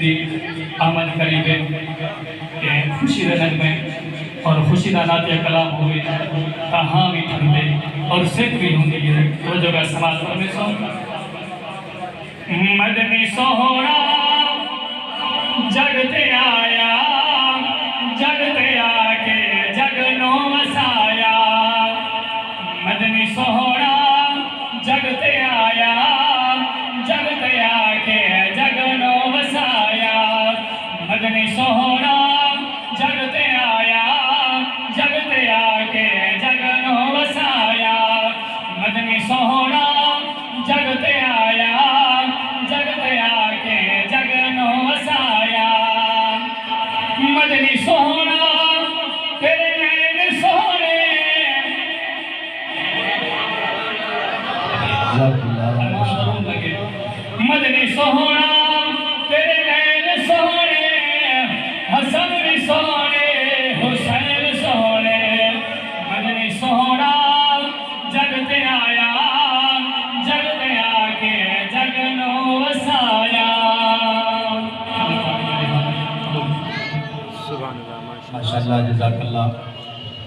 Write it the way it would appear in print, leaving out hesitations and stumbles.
دی آمد قریب ہے کہ خوشی رنگ میں اور خوشی ناتیہ کلام ہوئے کہاں بھی تھندے اور سکھ بھی ہوں گی تو جگہ سماج پر میں سو مدنی سہورا جگتے آیا جگتے آکے جگنو وسایا مدنی سہورا جگتے آیا جگتے آکے جگنو وسایا مدنی سہورا جگتے آیا جگتے آکے جگنو وسایا مدنی سہورا جگتے آیا جگتے آکے جگنو وسایا مدنی سہورا تیرے نین سہورے مدنی سہورا تیرے نین سہورے حسن بھی سہورے حسین سہورے مدنی سہورا جگتے آیا جگتے آکے جگنو وسایا ماشاءاللہ جزاک اللہ